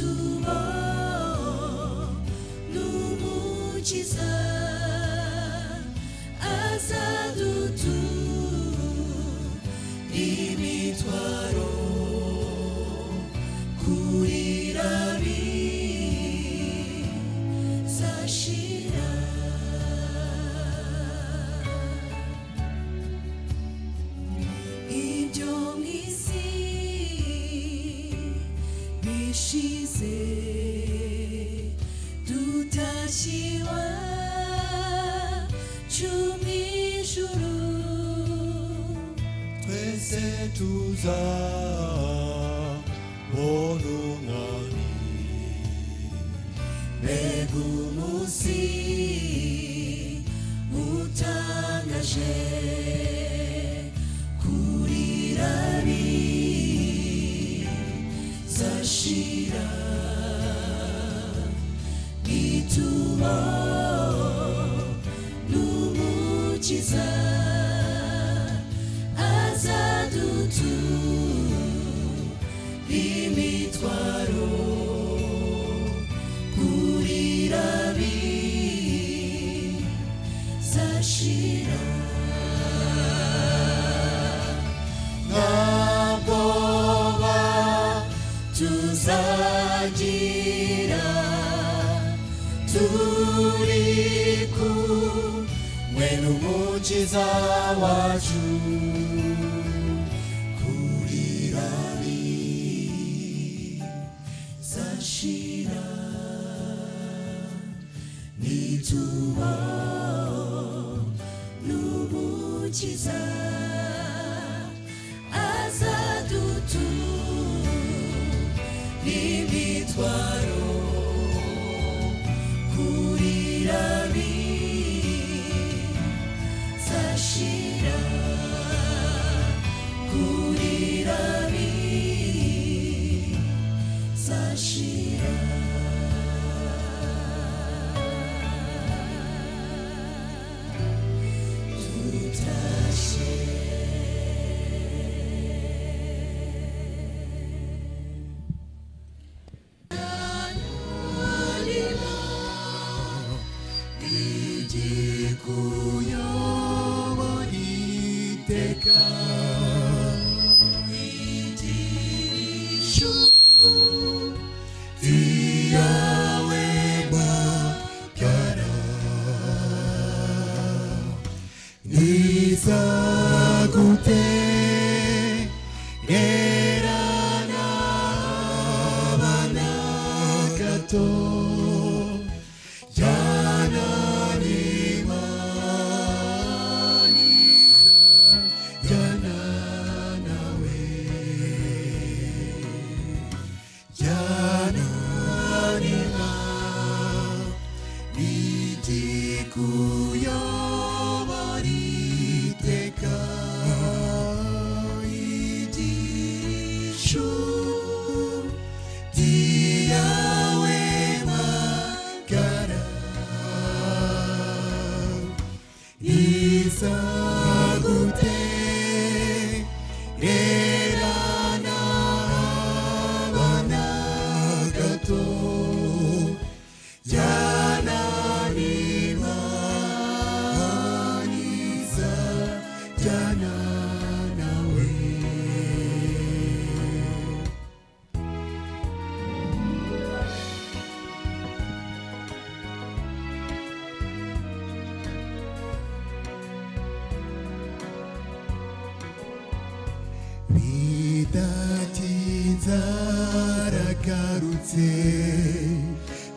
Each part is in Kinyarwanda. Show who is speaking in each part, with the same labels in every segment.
Speaker 1: nitumo n'umukiza azadutu imitwaro kurirabi zashira ibyo mwisi bishize tutashiwa chumijuru
Speaker 2: twese tuza bonungani
Speaker 1: begumusi utangaje kurirabi zashira nitumo n'umukiza azadutu imitwaro kurirabi zashira ntabwoba tuzagira turi kumwe n'umukiza wacu kurirabi zashira nitumo n'umukiza azadutu imitwaro kurirabi zashira kurirabi zashira tutashe
Speaker 2: Nisagute gerana banakato jana limani jana nawe jana nima nijikuyo Isagute gerana banagato jana nimanisa jana nawe zaragarutse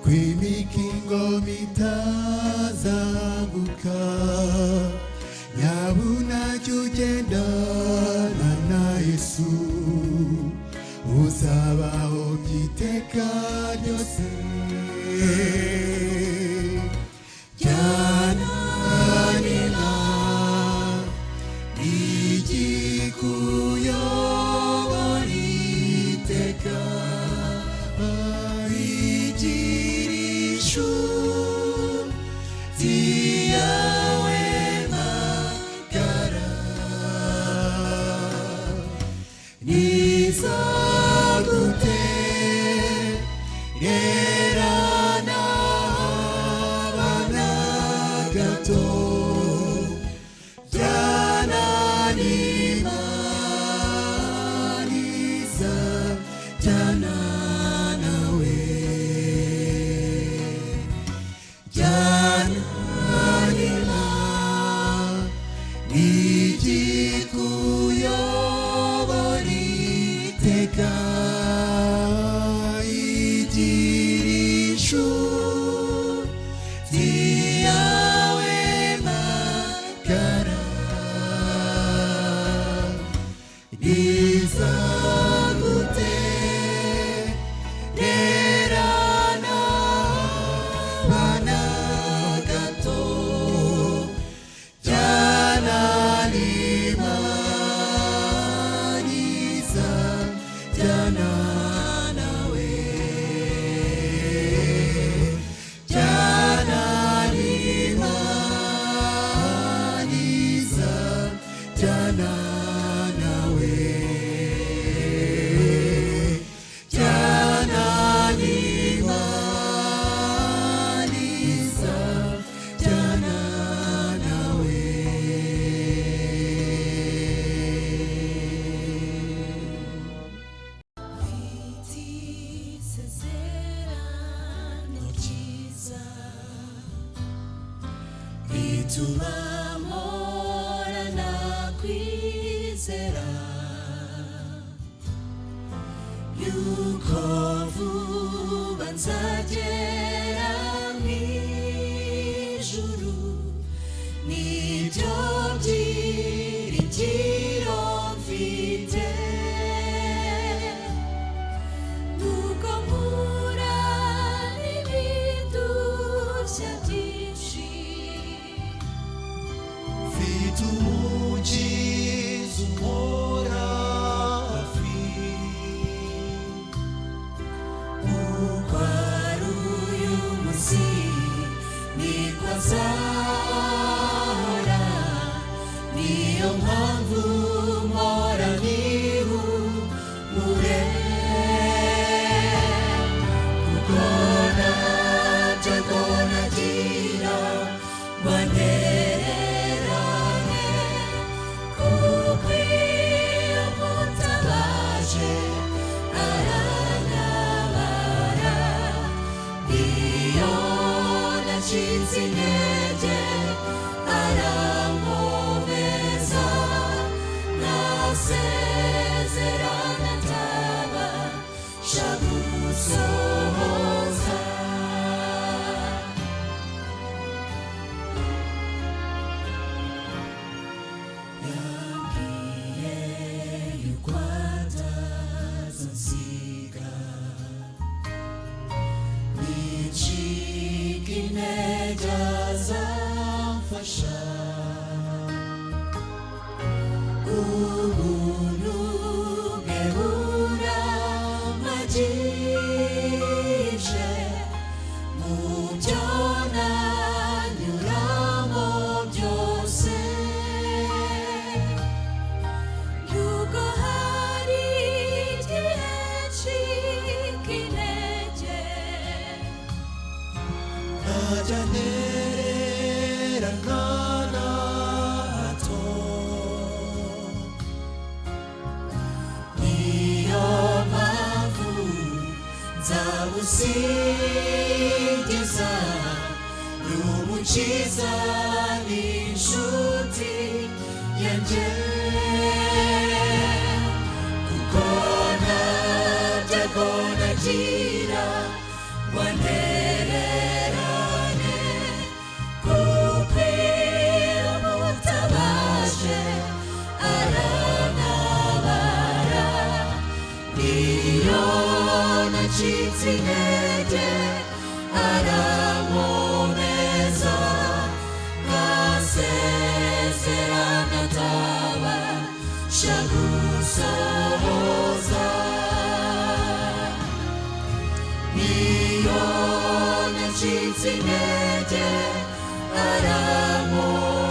Speaker 2: kw'imikingo mitazanguka nyabuna jya ugendana na Yesu uzabaho by'iteka ryose jyana nina igikuyo igirishu ziyawe magara nizagute gerana bana gato janani mariza janana we janani la nijikuyo boniteka ijirishu tiawe makara Gizagute derana banagato janani maniza janana we janani maniza janana we janani maniza janana we
Speaker 1: Sezerano ryiza bituma mpora kwizera yuko vuba nzagera mw'ijuru nibyo byiringiro mfite nuko mpura n'ibindushya byinshi
Speaker 2: mfite umukiza umpora hafi
Speaker 1: uko ari uyu munsi niko azahora niyo mpamvu mpora nihumure kuko ntabyago nagira wantererane kuko iyo mutabaje arantabara iyo nacitse intege arankomeza nasezerana ntabasha gusohoza yambwiye yuko atazansiga nicika intege azamfasha ubuntu bwe buramagije mu byo nanyuramo byose yuko hari igihe ncika intege
Speaker 2: ntajya ntererana na hato
Speaker 1: niyo mpamvu nzamusingiza n'umukiza n'inshuti yanjye kuko ntabyago nagira wantererane kuko iyo mutabaje arantabara iyo nacitse intege arankomeza nasezerana ntabasha gusohoza niyo nacitse intege arankomeza